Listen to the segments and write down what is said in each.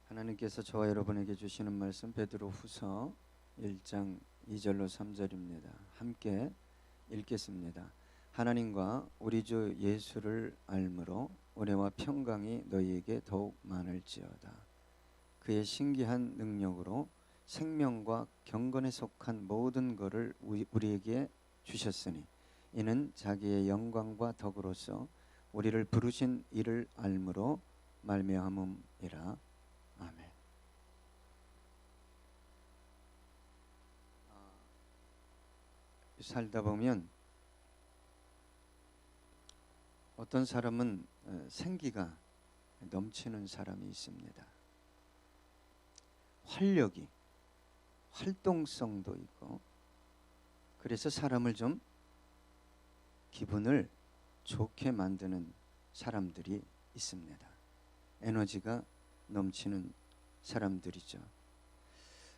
하나님께서 저와 여러분에게 주시는 말씀 베드로후서 1장 2절로 3절입니다. 함께 읽겠습니다. 하나님과 우리 주 예수를 알므로 은혜와 평강이 너희에게 더욱 많을지어다. 그의 신기한 능력으로 생명과 경건에 속한 모든 것을 우리에게 주셨으니 이는 자기의 영광과 덕으로서 우리를 부르신 이를 알므로 말미암음이라. 아멘. 살다 보면 어떤 사람은 생기가 넘치는 사람이 있습니다. 활력이, 활동성도 있고, 그래서 사람을 좀 기분을 좋게 만드는 사람들이 있습니다. 에너지가 넘치는 사람들이죠.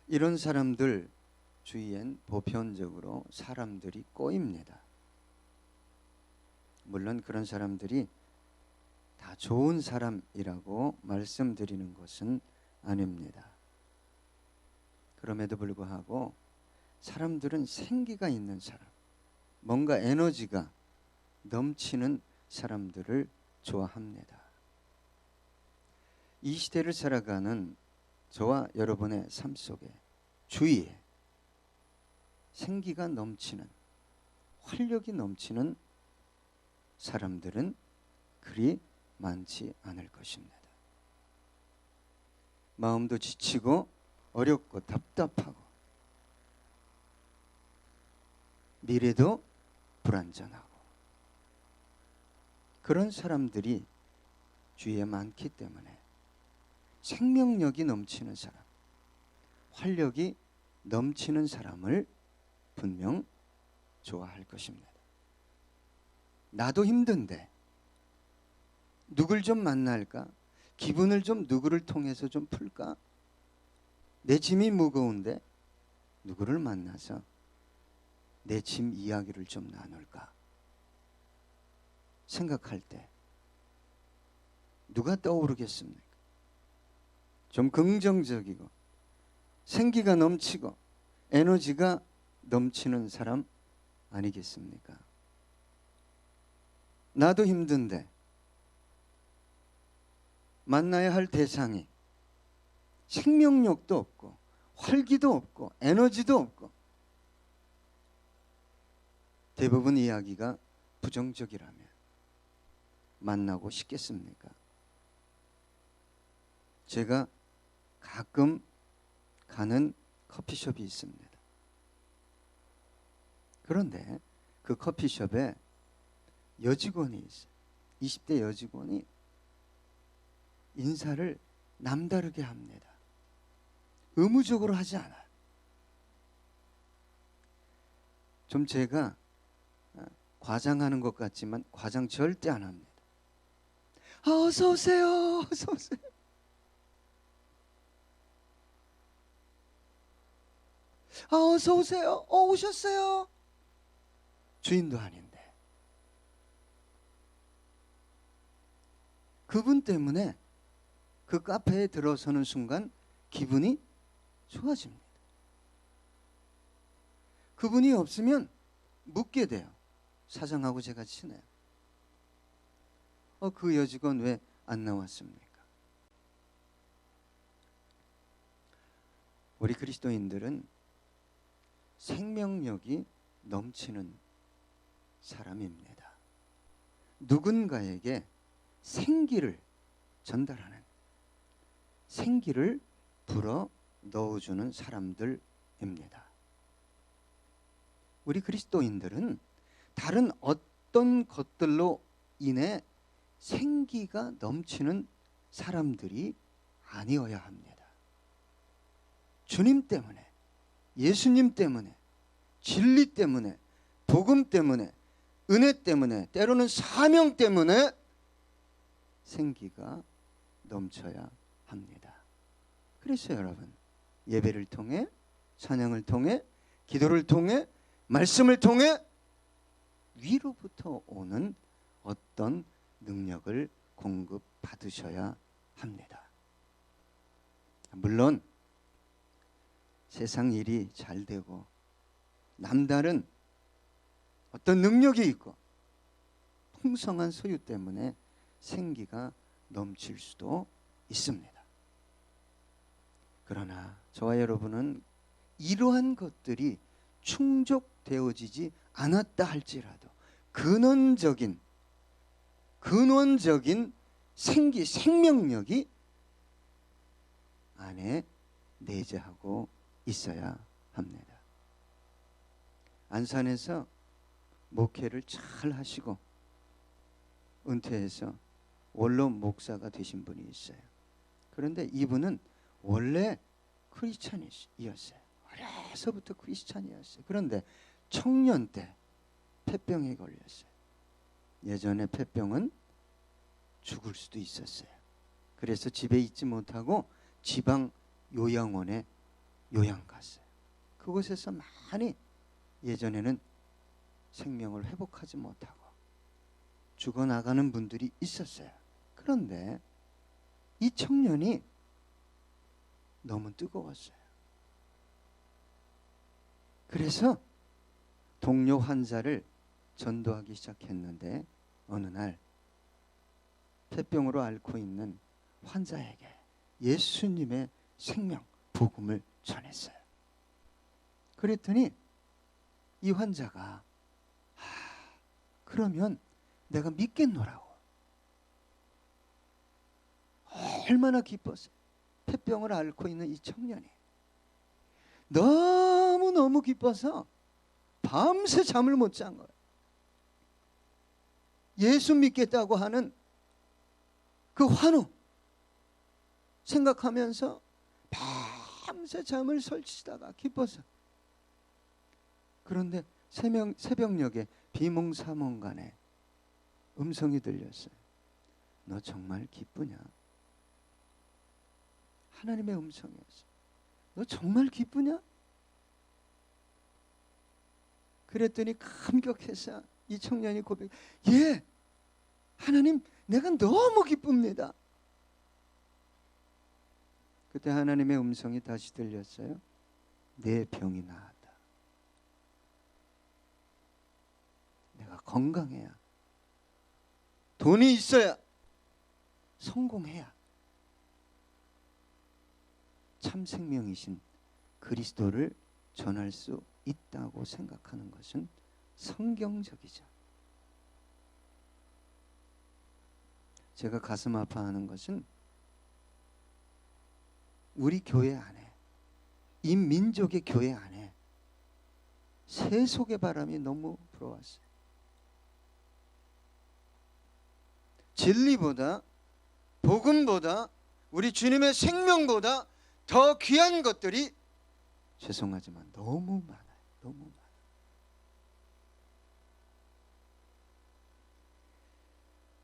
이런 사람들 주위엔 보편적으로 사람들이 꼬입니다. 물론 그런 사람들이 다 좋은 사람이라고 말씀드리는 것은 아닙니다. 그럼에도 불구하고 사람들은 생기가 있는 사람, 뭔가 에너지가 넘치는 사람들을 좋아합니다. 이 시대를 살아가는 저와 여러분의 삶 속에 주위에 생기가 넘치는, 활력이 넘치는 사람들은 그리 많지 않을 것입니다. 마음도 지치고 어렵고 답답하고 미래도 불안정하고 그런 사람들이 주위에 많기 때문에 생명력이 넘치는 사람, 활력이 넘치는 사람을 분명 좋아할 것입니다. 나도 힘든데 누굴 좀 만날까? 기분을 좀 누구를 통해서 좀 풀까? 내 짐이 무거운데 누구를 만나서 내 짐 이야기를 좀 나눌까? 생각할 때 누가 떠오르겠습니까? 좀 긍정적이고 생기가 넘치고 에너지가 넘치는 사람 아니겠습니까? 나도 힘든데 만나야 할 대상이 생명력도 없고 활기도 없고 에너지도 없고 대부분 이야기가 부정적이라면 만나고 싶겠습니까? 제가 가끔 가는 커피숍이 있습니다. 그런데 그 커피숍에 여직원이 있어요. 20대 여직원이 인사를 남다르게 합니다. 의무적으로 하지 않아요. 좀 제가 과장하는 것 같지만 과장 절대 안 합니다. 어서 오세요. 어서 오세요. 어서 오세요. 오셨어요. 주인도 아닌데. 그분 때문에 그 카페에 들어서는 순간 기분이 좋아집니다. 그분이 없으면 묻게 돼요. 사장하고 제가 친해요. 그 여직원 왜 안 나왔습니까? 우리 그리스도인들은 생명력이 넘치는 사람입니다. 누군가에게 생기를 전달하는, 생기를 불어 넣어주는 사람들입니다. 우리 그리스도인들은 다른 어떤 것들로 인해 생기가 넘치는 사람들이 아니어야 합니다. 주님 때문에, 예수님 때문에, 진리 때문에, 복음 때문에, 은혜 때문에, 때로는 사명 때문에 생기가 넘쳐야 합니다. 그래서 여러분, 예배를 통해, 찬양을 통해, 기도를 통해, 말씀을 통해 위로부터 오는 어떤 능력을 공급받으셔야 합니다. 물론 세상 일이 잘 되고 남다른 어떤 능력이 있고 풍성한 소유 때문에 생기가 넘칠 수도 있습니다. 그러나 저와 여러분은 이러한 것들이 충족되어지지 않았다 할지라도 근원적인 생명력이 안에 내재하고 있어야 합니다. 안산에서 목회를 잘 하시고 은퇴해서 원로 목사가 되신 분이 있어요. 그런데 이분은 원래 크리스찬이었어요. 어려서부터 크리스찬이었어요. 그런데 청년 때 폐병에 걸렸어요. 예전에 폐병은 죽을 수도 있었어요. 그래서 집에 있지 못하고 지방 요양원에 요양 갔어요. 그곳에서 많이 예전에는 생명을 회복하지 못하고 죽어나가는 분들이 있었어요. 그런데 이 청년이 너무 뜨거웠어요. 그래서 동료 환자를 전도하기 시작했는데 어느 날 폐병으로 앓고 있는 환자에게 예수님의 생명 복음을 전했어요. 그랬더니 이 환자가 그러면 내가 믿겠노라고 얼마나 기뻤어요. 폐병을 앓고 있는 이 청년이 너무너무 기뻐서 밤새 잠을 못 잔 거예요. 예수 믿겠다고 하는 그 환호 생각하면서 밤새 잠을 설치다가 기뻐서. 그런데 새벽녘에 비몽사몽간에 음성이 들렸어요. 너 정말 기쁘냐? 하나님의 음성이었어요. 너 정말 기쁘냐? 그랬더니 감격해서 이 청년이 예, 하나님, 내가 너무 기쁩니다. 그때 하나님의 음성이 다시 들렸어요. 내 병이 나았다. 내가 건강해야, 돈이 있어야, 성공해야 참 생명이신 그리스도를 전할 수 있다고 생각하는 것은 성경적이죠. 제가 가슴 아파하는 것은 우리 교회 안에, 이 민족의 교회 안에 세속의 바람이 너무 불어왔어요. 진리보다, 복음보다, 우리 주님의 생명보다 더 귀한 것들이 죄송하지만 너무 많아요. 너무 많아요.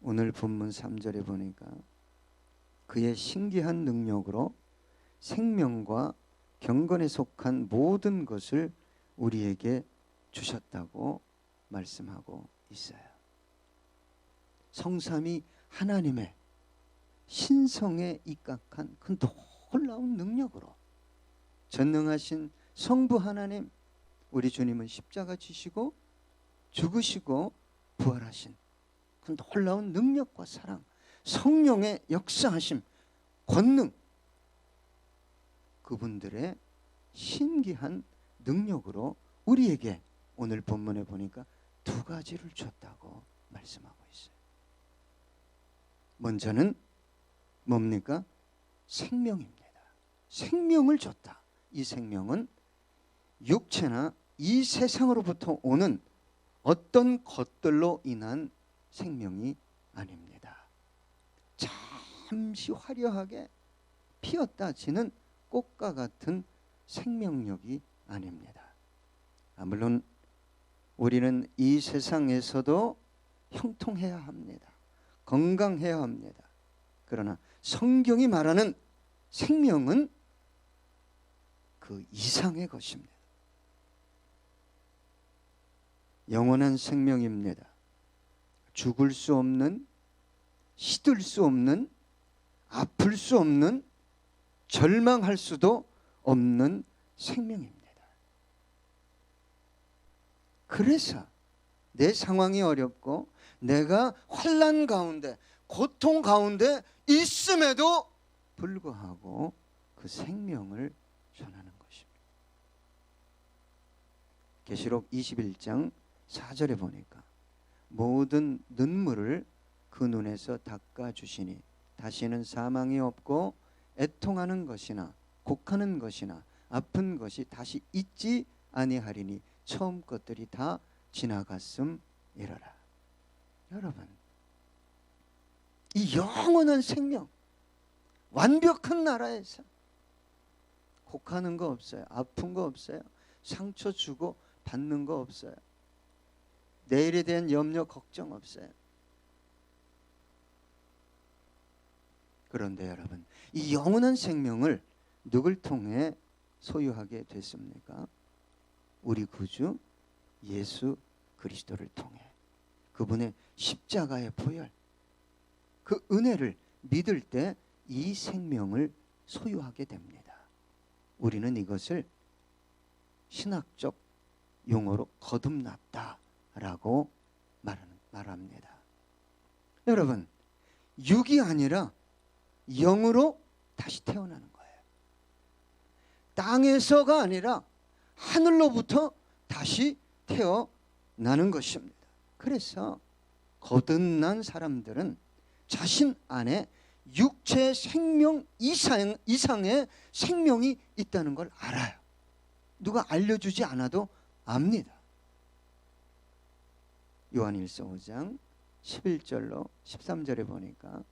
오늘 본문 3절에 보니까 그의 신기한 능력으로 생명과 경건에 속한 모든 것을 우리에게 주셨다고 말씀하고 있어요. 성삼위 하나님의 신성에 입각한 그 놀라운 능력으로 전능하신 성부 하나님, 우리 주님은 십자가 지시고 죽으시고 부활하신 그 놀라운 능력과 사랑, 성령의 역사하심, 권능, 그분들의 신기한 능력으로 우리에게 오늘 본문에 보니까 두 가지를 줬다고 말씀하고 있어요. 먼저는 뭡니까? 생명입니다. 생명을 줬다. 이 생명은 육체나 이 세상으로부터 오는 어떤 것들로 인한 생명이 아닙니다. 잠시 화려하게 피었다 지는 꽃과 같은 생명력이 아닙니다. 물론 우리는 이 세상에서도 형통해야 합니다. 건강해야 합니다. 그러나 성경이 말하는 생명은 그 이상의 것입니다. 영원한 생명입니다. 죽을 수 없는, 시들 수 없는, 아플 수 없는 절망할 수도 없는 생명입니다. 그래서 내 상황이 어렵고 내가 환난 가운데 고통 가운데 있음에도 불구하고 그 생명을 전하는 것입니다. 계시록 21장 4절에 보니까 모든 눈물을 그 눈에서 닦아주시니 다시는 사망이 없고 애통하는 것이나 곡하는 것이나 아픈 것이 다시 있지 아니하리니 처음 것들이 다 지나갔음이러라. 여러분, 이 영원한 생명, 완벽한 나라에서 곡하는 거 없어요. 아픈 거 없어요. 상처 주고 받는 거 없어요. 내일에 대한 염려 걱정 없어요. 그런데 여러분, 이 영원한 생명을 누굴 통해 소유하게 됐습니까? 우리 구주 예수 그리스도를 통해 그분의 십자가의 보혈, 그 은혜를 믿을 때 이 생명을 소유하게 됩니다. 우리는 이것을 신학적 용어로 거듭났다라고 말합니다. 여러분, 육이 아니라 영으로 다시 태어나는 거예요. 땅에서가 아니라 하늘로부터 다시 태어나는 것입니다. 그래서 거듭난 사람들은 자신 안에 육체 생명 이상의 생명이 있다는 걸 알아요. 누가 알려주지 않아도 압니다. 요한일서 5장 11절로 13절에 보니까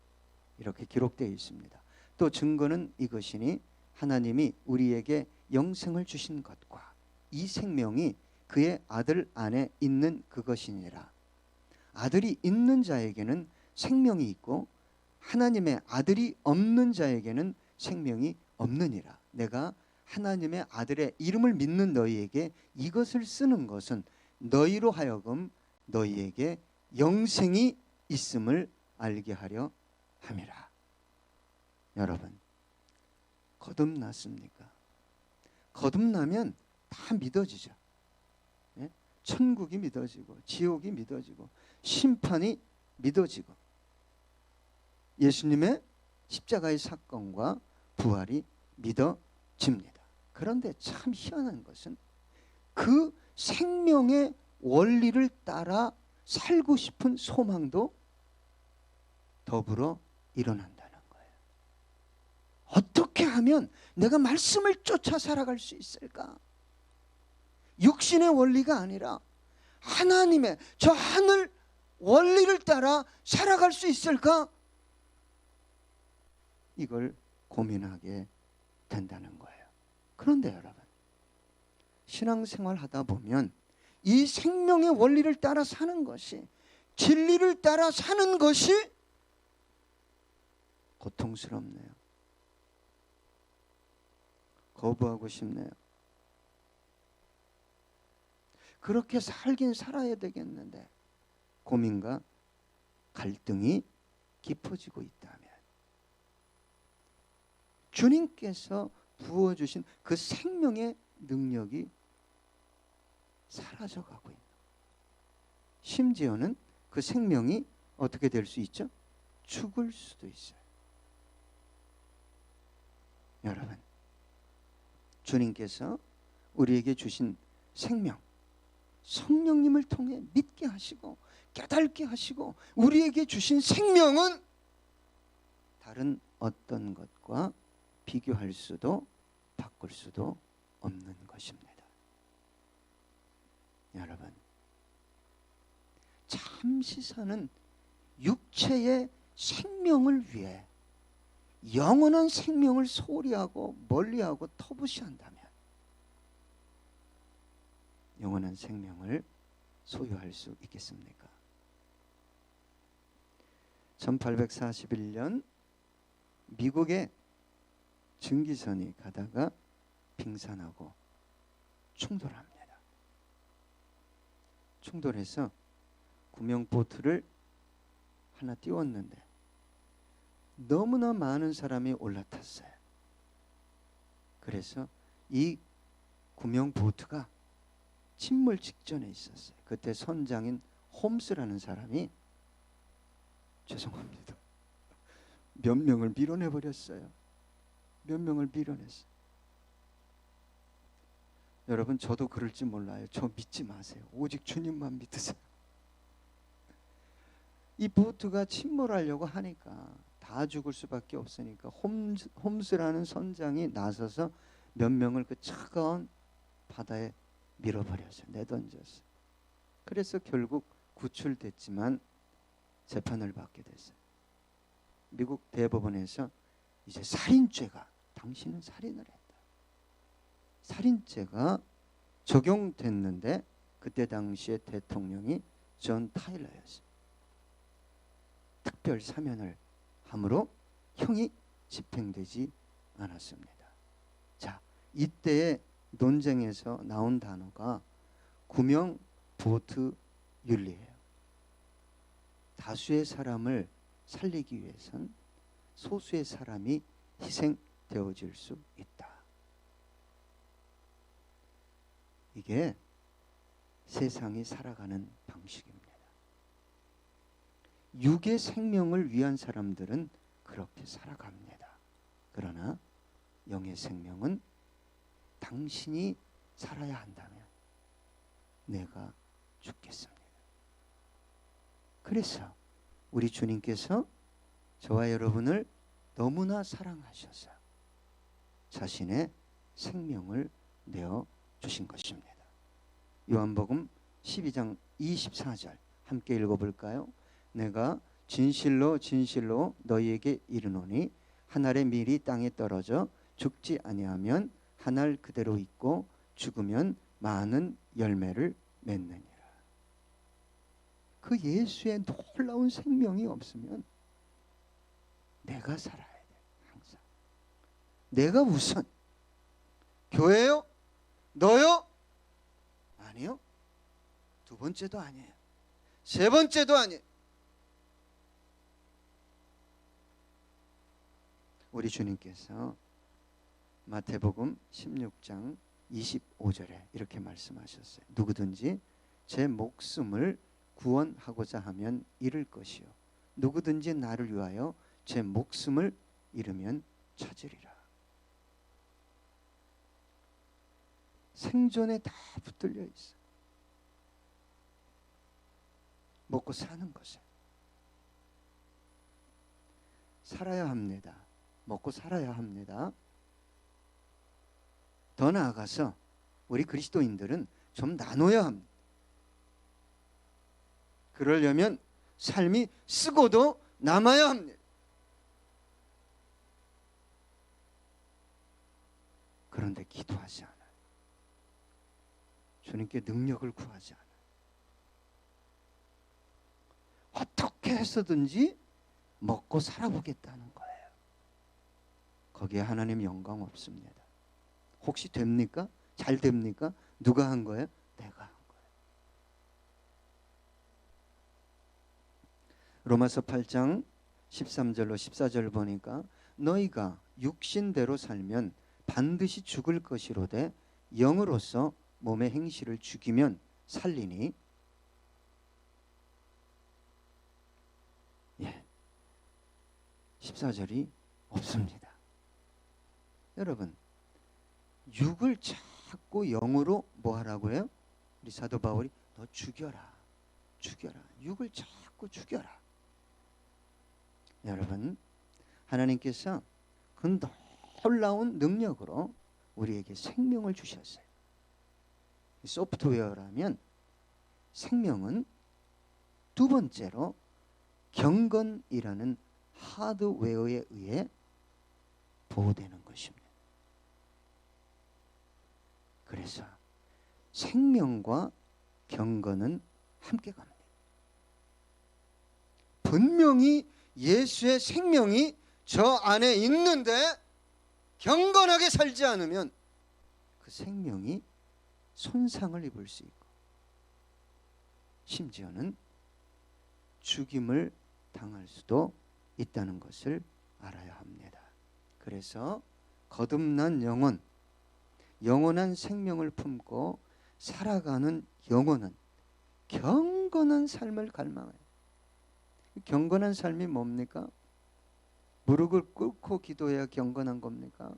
이렇게 기록되어 있습니다. 또 증거는 이것이니 하나님이 우리에게 영생을 주신 것과 이 생명이 그의 아들 안에 있는 그것이니라. 아들이 있는 자에게는 생명이 있고 하나님의 아들이 없는 자에게는 생명이 없느니라. 내가 하나님의 아들의 이름을 믿는 너희에게 이것을 쓰는 것은 너희로 하여금 너희에게 영생이 있음을 알게 하려 함이라. 여러분, 거듭났습니까? 거듭나면 다 믿어지죠. 예? 천국이 믿어지고 지옥이 믿어지고 심판이 믿어지고 예수님의 십자가의 사건과 부활이 믿어집니다. 그런데 참 희한한 것은 그 생명의 원리를 따라 살고 싶은 소망도 더불어 일어난다는 거예요. 어떻게 하면 내가 말씀을 쫓아 살아갈 수 있을까? 육신의 원리가 아니라 하나님의 저 하늘 원리를 따라 살아갈 수 있을까? 이걸 고민하게 된다는 거예요. 그런데 여러분, 신앙생활 하다 보면 이 생명의 원리를 따라 사는 것이, 진리를 따라 사는 것이 고통스럽네요. 거부하고 싶네요. 그렇게 살긴 살아야 되겠는데 고민과 갈등이 깊어지고 있다면 주님께서 부어주신 그 생명의 능력이 사라져가고 있는, 심지어는 그 생명이 어떻게 될 수 있죠? 죽을 수도 있어요. 여러분, 주님께서 우리에게 주신 생명, 성령님을 통해 믿게 하시고 깨닫게 하시고 우리에게 주신 생명은 다른 어떤 것과 비교할 수도 바꿀 수도 없는 것입니다. 여러분, 잠시 사는 육체의 생명을 위해 영원한 생명을 소홀히하고 멀리하고 터부시한다면 영원한 생명을 소유할 수 있겠습니까? 1841년 미국의 증기선이 가다가 빙산하고 충돌합니다. 충돌해서 구명보트를 하나 띄웠는데 너무나 많은 사람이 올라탔어요. 그래서 이 구명 보트가 침몰 직전에 있었어요. 그때 선장인 홈스라는 사람이 죄송합니다. 몇 명을 밀어내 버렸어요. 몇 명을 밀어냈어요. 여러분, 저도 그럴지 몰라요. 저 믿지 마세요. 오직 주님만 믿으세요. 이 보트가 침몰하려고 하니까 다 죽을 수밖에 없으니까 홈스라는 선장이 나서서 몇 명을 그 차가운 바다에 밀어버렸어요. 내던졌어요. 그래서 결국 구출됐지만 재판을 받게 됐어요. 미국 대법원에서 이제 살인죄가, 당신은 살인을 했다, 살인죄가 적용됐는데 그때 당시에 대통령이 존 타일러였어요. 특별 사면을 함으로 형이 집행되지 않았습니다. 자, 이때의 논쟁에서 나온 단어가 구명 보트 윤리예요. 다수의 사람을 살리기 위해선 소수의 사람이 희생되어질 수 있다. 이게 세상이 살아가는 방식입니다. 육의 생명을 위한 사람들은 그렇게 살아갑니다. 그러나 영의 생명은 당신이 살아야 한다면 내가 죽겠습니다. 그래서 우리 주님께서 저와 여러분을 너무나 사랑하셔서 자신의 생명을 내어 주신 것입니다. 요한복음 12장 24절 함께 읽어볼까요? 내가 진실로 진실로 너희에게 이르노니 한 알의 밀이 땅에 떨어져 죽지 아니하면 한 알 그대로 있고 죽으면 많은 열매를 맺느니라. 그 예수의 놀라운 생명이 없으면 내가 살아야 돼. 항상 내가 우선. 교회요? 너요? 아니요. 두 번째도 아니에요. 세 번째도 아니에요. 우리 주님께서 마태복음 16장 25절에 이렇게 말씀하셨어요. 누구든지 제 목숨을 구원하고자 하면 잃을 것이요 누구든지 나를 위하여 제 목숨을 잃으면 찾으리라. 생존에 다 붙들려 있어. 먹고 사는 것에 살아야 합니다. 먹고 살아야 합니다. 더 나아가서 우리 그리스도인들은 좀 나눠야 합니다. 그러려면 삶이 쓰고도 남아야 합니다. 그런데 기도하지 않아요. 주님께 능력을 구하지 않아요. 어떻게 해서든지 먹고 살아보겠다는 거예요. 거기에 하나님 영광 없습니다. 혹시 됩니까? 잘 됩니까? 누가 한 거예요? 내가 한 거예요. 로마서 8장 13절로 14절 보니까 너희가 육신대로 살면 반드시 죽을 것이로되 영으로서 몸의 행실을 죽이면 살리니 14절이 없습니다. 여러분, 육을 자꾸 영으로 뭐 하라고 해요? 우리 사도 바울이 너 죽여라. 죽여라. 육을 자꾸 죽여라. 여러분, 하나님께서 그 놀라운 능력으로 우리에게 생명을 주셨어요. 소프트웨어라면 생명은 두 번째로 경건이라는 하드웨어에 의해 보호되는 것입니다. 그래서 생명과 경건은 함께 갑니다. 분명히 예수의 생명이 저 안에 있는데 경건하게 살지 않으면 그 생명이 손상을 입을 수 있고 심지어는 죽임을 당할 수도 있다는 것을 알아야 합니다. 그래서 거듭난 영혼, 영원한 생명을 품고 살아가는 영혼은 경건한 삶을 갈망해요. 경건한 삶이 뭡니까? 무릎을 꿇고 기도해야 경건한 겁니까?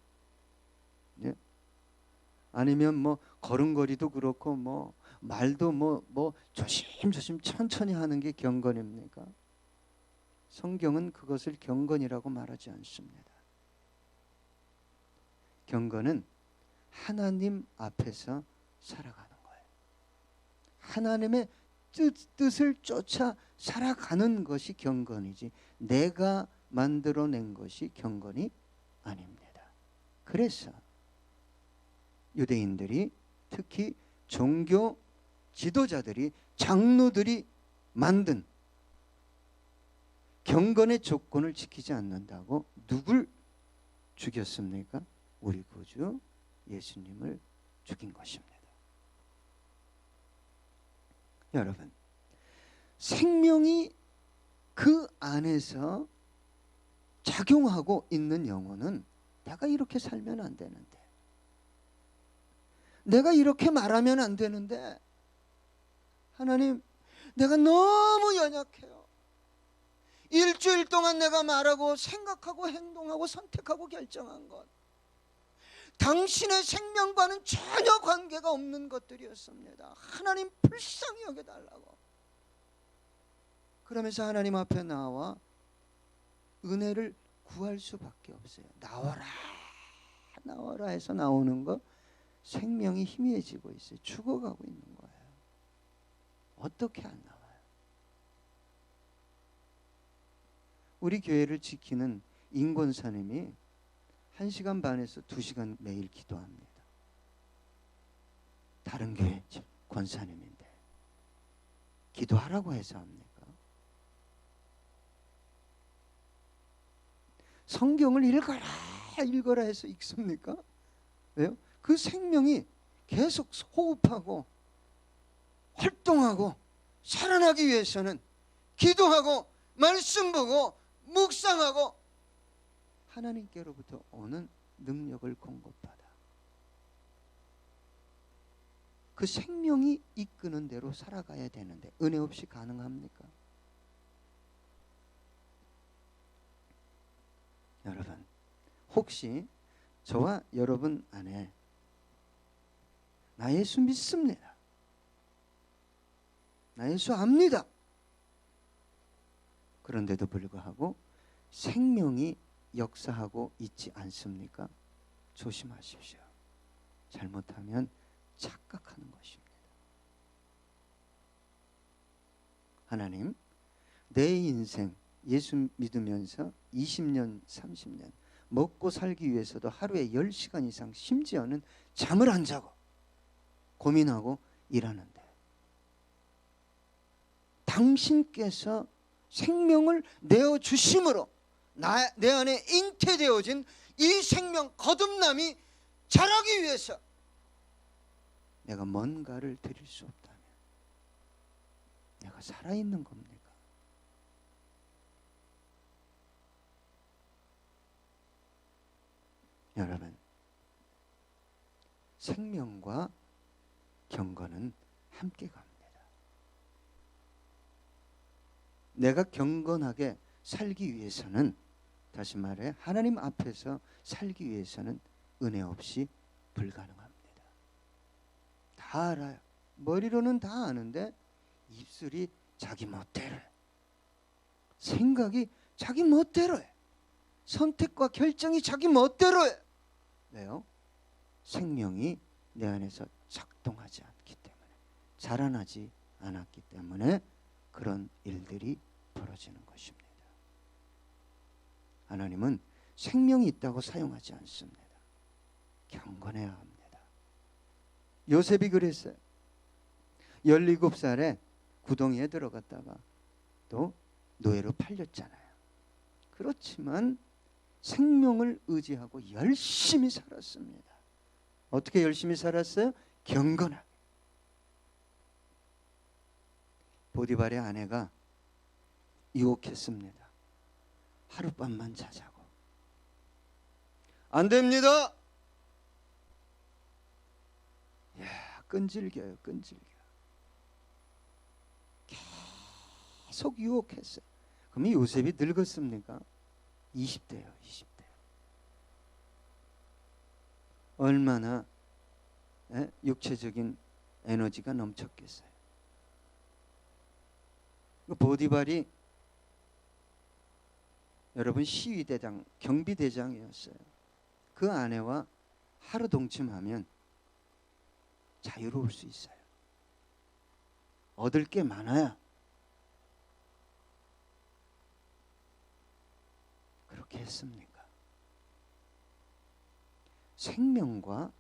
예? 아니면 뭐 걸음걸이도 그렇고 뭐 말도 뭐 조심조심 천천히 하는 게 경건입니까? 성경은 그것을 경건이라고 말하지 않습니다. 경건은 하나님 앞에서 살아가는 거예요. 하나님의 뜻을 쫓아 살아가는 것이 경건이지 내가 만들어낸 것이 경건이 아닙니다. 그래서 유대인들이 특히 종교 지도자들이 장로들이 만든 경건의 조건을 지키지 않는다고 누굴 죽였습니까? 우리 구주 예수님을 죽인 것입니다. 여러분, 생명이 그 안에서 작용하고 있는 영혼은 내가 이렇게 살면 안 되는데, 내가 이렇게 말하면 안 되는데, 하나님, 내가 너무 연약해요. 일주일 동안 내가 말하고 생각하고 행동하고 선택하고 결정한 것, 당신의 생명과는 전혀 관계가 없는 것들이었습니다. 하나님 불쌍히 여겨달라고. 그러면서 하나님 앞에 나와 은혜를 구할 수밖에 없어요. 나와라 나와라 해서 나오는 거, 생명이 희미해지고 있어요. 죽어가고 있는 거예요. 어떻게 안 나와요? 우리 교회를 지키는 인권사님이 1시간 반에서 2시간 매일 기도합니다. 다른 교회 권사님인데 기도하라고 해서 합니까? 성경을 읽어라 해서 읽습니까? 왜요? 그 생명이 계속 호흡하고 활동하고 살아나기 위해서는 기도하고 말씀 보고 묵상하고 하나님께로부터 오는 능력을 공급받아 그 생명이 이끄는 대로 살아가야 되는데 은혜 없이 가능합니까? 여러분, 혹시 저와 여러분 안에 나 예수 믿습니다, 나 예수 압니다, 그런데도 불구하고 생명이 역사하고 있지 않습니까? 조심하십시오. 잘못하면 착각하는 것입니다. 하나님, 내 인생 예수 믿으면서 20년, 30년 먹고 살기 위해서도 하루에 10시간 이상 심지어는 잠을 안 자고 고민하고 일하는데 당신께서 생명을 내어주심으로 내 안에 잉태되어진 이 생명 거듭남이 자라기 위해서 내가 뭔가를 드릴 수 없다면 내가 살아있는 겁니까? 여러분, 생명과 경건은 함께 갑니다. 내가 경건하게 살기 위해서는, 다시 말해 하나님 앞에서 살기 위해서는 은혜 없이 불가능합니다. 다 알아요. 머리로는 다 아는데 입술이 자기 멋대로 해. 생각이 자기 멋대로 해. 선택과 결정이 자기 멋대로 해. 왜요? 생명이 내 안에서 작동하지 않기 때문에, 자라나지 않았기 때문에 그런 일들이 벌어지는 것입니다. 하나님은 생명이 있다고 사용하지 않습니다. 경건해야 합니다. 요셉이 그랬어요. 17살에 구덩이에 들어갔다가 또 노예로 팔렸잖아요. 그렇지만 생명을 의지하고 열심히 살았습니다. 어떻게 열심히 살았어요? 경건하게. 보디발의 아내가 유혹했습니다. 하룻밤만 자자고. 안 됩니다. 끈질겨요. 끈질겨. 계속 유혹했어요. 그러면 요셉이 늙었습니까? 20대요. 20대. 얼마나 육체적인 에너지가 넘쳤겠어요. 보디발이 여러분 시위대장, 경비대장이었어요. 그 아내와 하루 동침하면 자유로울 수 있어요. 얻을 게 많아야 그렇게 했습니까? 생명과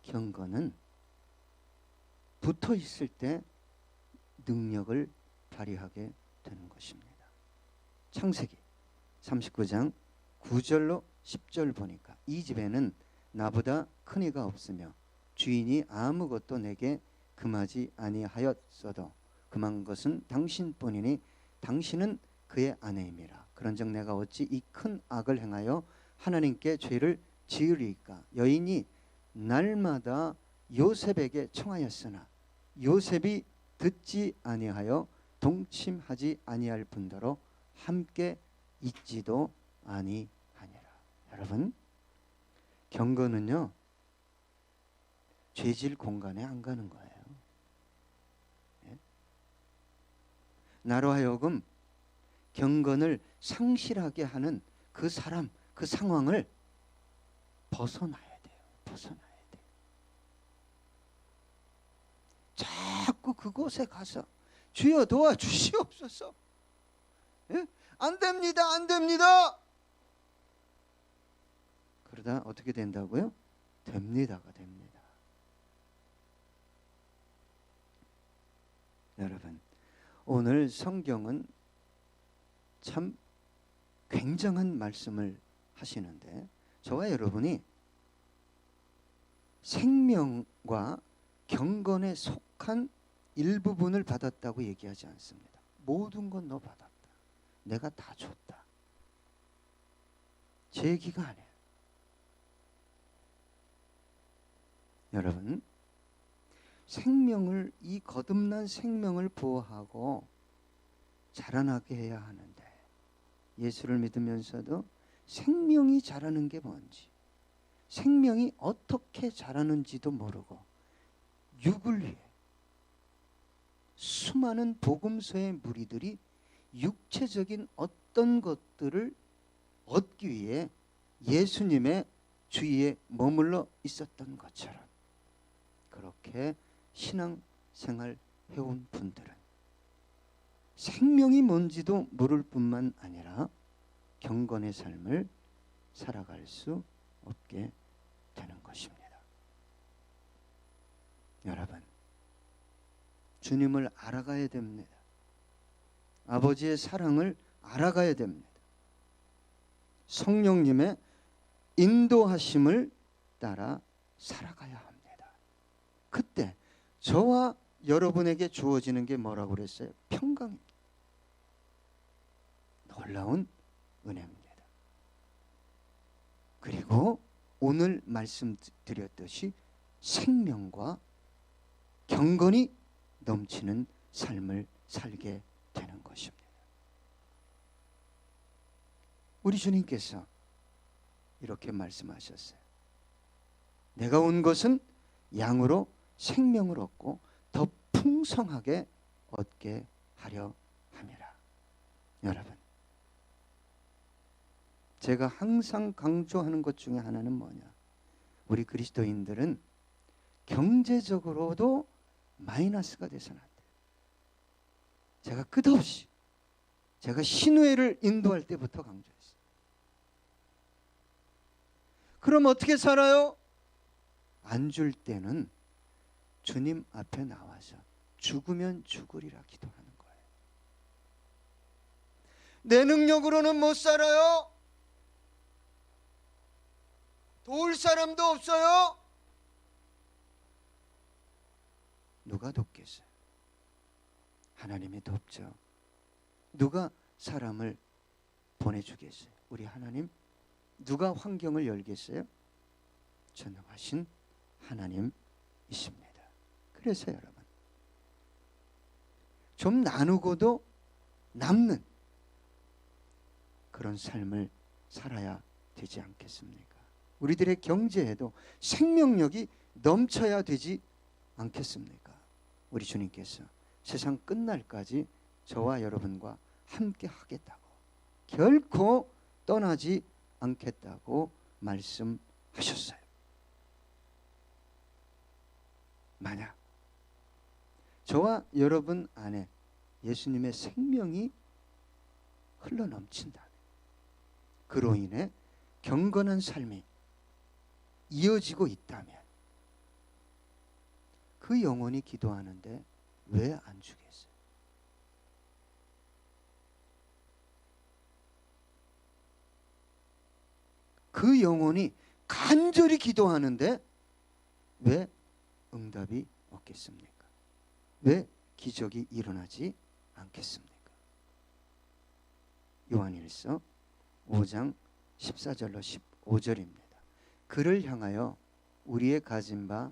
경건은 붙어 있을 때 능력을 발휘하게 되는 것입니다. 창세기 39장 9절로 10절 보니까 이 집에는 나보다 큰 이가 없으며 주인이 아무것도 내게 금하지 아니하였어도 금한 것은 당신뿐이니 당신은 그의 아내임이라. 그런즉 내가 어찌 이 큰 악을 행하여 하나님께 죄를 지으리이까. 여인이 날마다 요셉에게 청하였으나 요셉이 듣지 아니하여 동침하지 아니할 뿐더러 함께 있지도 아니하니라. 여러분, 경건은요 죄질 공간에 안 가는 거예요. 예? 나로 하여금 경건을 상실하게 하는 그 사람, 그 상황을 벗어나야 돼요. 벗어나야 돼요. 자꾸 그곳에 가서 주여 도와주시옵소서. 예? 안 됩니다. 안 됩니다. 그러다 어떻게 된다고요? 됩니다가 됩니다. 여러분, 오늘 성경은 참 굉장한 말씀을 하시는데 저와 여러분이 생명과 경건에 속한 일부분을 받았다고 얘기하지 않습니다. 모든 건 너 받았다. 내가 다 줬다. 제 얘기가 아니에요. 여러분, 생명을, 이 거듭난 생명을 보호하고 자라나게 해야 하는데 예수를 믿으면서도 생명이 자라는 게 뭔지, 생명이 어떻게 자라는지도 모르고 육을 위해 수많은 복음서의 무리들이 육체적인 어떤 것들을 얻기 위해 예수님의 주위에 머물러 있었던 것처럼 그렇게 신앙생활 해온 분들은 생명이 뭔지도 모를 뿐만 아니라 경건의 삶을 살아갈 수 없게 되는 것입니다. 여러분, 주님을 알아가야 됩니다. 아버지의 사랑을 알아가야 됩니다. 성령님의 인도하심을 따라 살아가야 합니다. 그때 저와 여러분에게 주어지는 게 뭐라고 그랬어요? 평강입니다. 놀라운 은혜입니다. 그리고 오늘 말씀드렸듯이 생명과 경건이 넘치는 삶을 살게 되는 것입니다. 우리 주님께서 이렇게 말씀하셨어요. 내가 온 것은 양으로 생명을 얻고 더 풍성하게 얻게 하려 함이라. 여러분, 제가 항상 강조하는 것 중에 하나는 뭐냐? 우리 그리스도인들은 경제적으로도 마이너스가 돼서는 안 돼요. 제가 끝없이 제가 신회를 인도할 때부터 강조했어요. 그럼 어떻게 살아요? 안 줄 때는 주님 앞에 나와서 죽으면 죽으리라 기도하는 거예요. 내 능력으로는 못 살아요. 도울 사람도 없어요. 누가 돕겠어요? 하나님이 돕죠. 누가 사람을 보내주겠어요? 우리 하나님. 누가 환경을 열겠어요? 전능하신 하나님이십니다. 그래서 여러분, 좀 나누고도 남는 그런 삶을 살아야 되지 않겠습니까? 우리들의 경제에도 생명력이 넘쳐야 되지 않겠습니까? 우리 주님께서 세상 끝날까지 저와 여러분과 함께 하겠다고, 결코 떠나지 않겠다고 말씀하셨어요. 만약 저와 여러분 안에 예수님의 생명이 흘러넘친다면, 그로 인해 경건한 삶이 이어지고 있다면, 그 영혼이 기도하는데 왜 안 주겠어요? 그 영혼이 간절히 기도하는데 왜 응답이 없겠습니까? 왜 기적이 일어나지 않겠습니까? 요한일서 5장 14절로 15절입니다. 그를 향하여 우리의 가진 바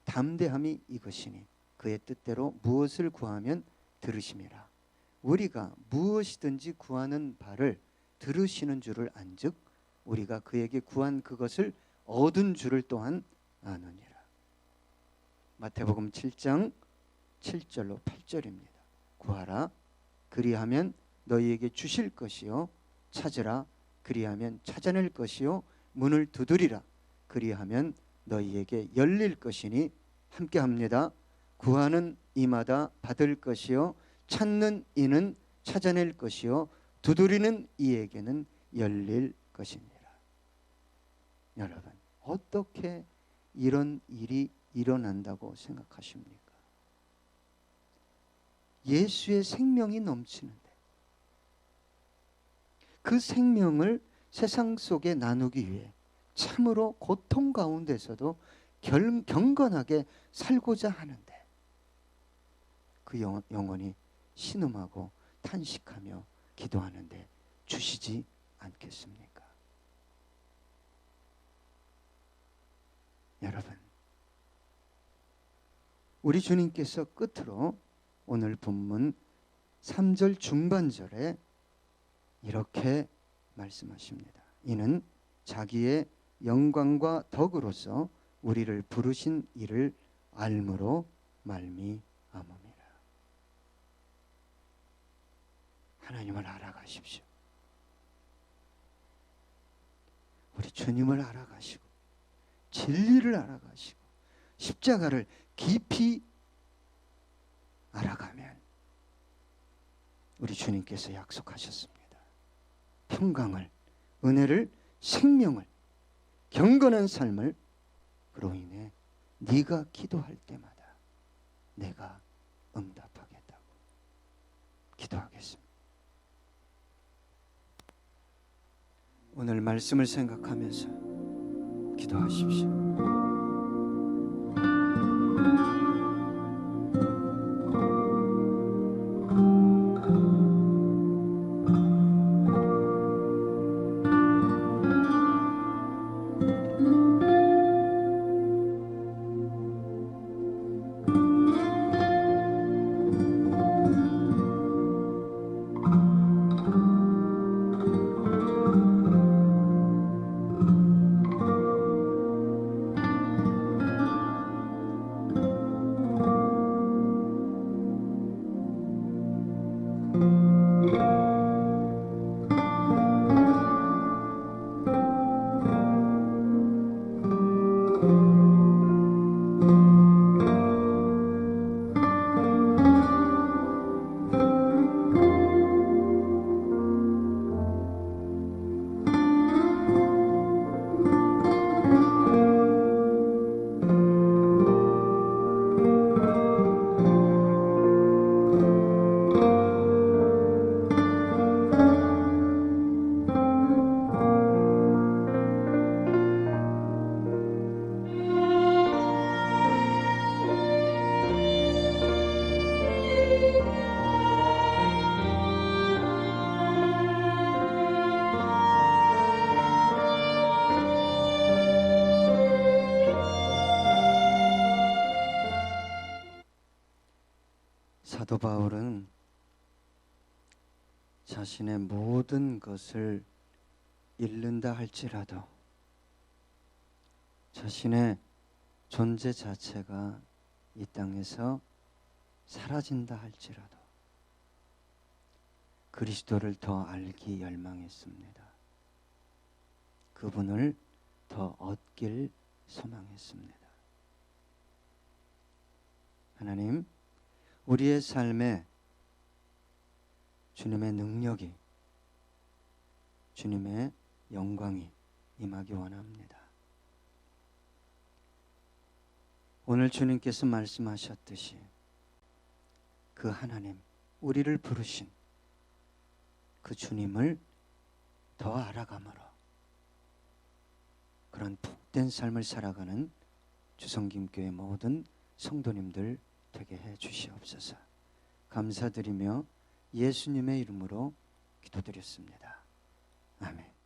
담대함이 이것이니 그의 뜻대로 무엇을 구하면 들으심이라. 우리가 무엇이든지 구하는 바를 들으시는 줄을 안즉 우리가 그에게 구한 그것을 얻은 줄을 또한 아느니라. 마태복음 7장 7절로 8절입니다. 구하라 그리하면 너희에게 주실 것이요, 찾으라 그리하면 찾아낼 것이요, 문을 두드리라 그리하면 너희에게 열릴 것이니 함께합니다. 구하는 이마다 받을 것이요, 찾는 이는 찾아낼 것이요, 두드리는 이에게는 열릴 것이니라. 여러분, 어떻게 이런 일이 일어난다고 생각하십니까? 예수의 생명이 넘치는데 그 생명을 세상 속에 나누기 위해 참으로 고통 가운데서도 경건하게 살고자 하는데 그 영혼이 신음하고 탄식하며 기도하는데 주시지 않겠습니까? 여러분, 우리 주님께서 끝으로 오늘 본문 3절 중반절에 이렇게 말씀하십니다. 이는 자기의 영광과 덕으로서 우리를 부르신 이를 알므로 말미암음이라. 하나님을 알아가십시오. 우리 주님을 알아가시고 진리를 알아가시고 십자가를 깊이 알아가면 우리 주님께서 약속하셨습니다. 평강을, 은혜를, 생명을, 경건한 삶을, 그로 인해 네가 기도할 때마다 내가 응답하겠다고. 기도하겠습니다. 오늘 말씀을 생각하면서 기도하십시오. 사도 바울은 자신의 모든 것을 잃는다 할지라도 자신의 존재 자체가 이 땅에서 사라진다 할지라도 그리스도를 더 알기 열망했습니다. 그분을 더 얻길 소망했습니다. 하나님, 우리의 삶에 주님의 능력이, 주님의 영광이 임하기 원합니다. 오늘 주님께서 말씀하셨듯이 그 하나님, 우리를 부르신 그 주님을 더 알아감으로 그런 복된 삶을 살아가는 주성김교회 모든 성도님들 되게 해 주시옵소서. 감사드리며 예수님의 이름으로 기도드렸습니다. 아멘.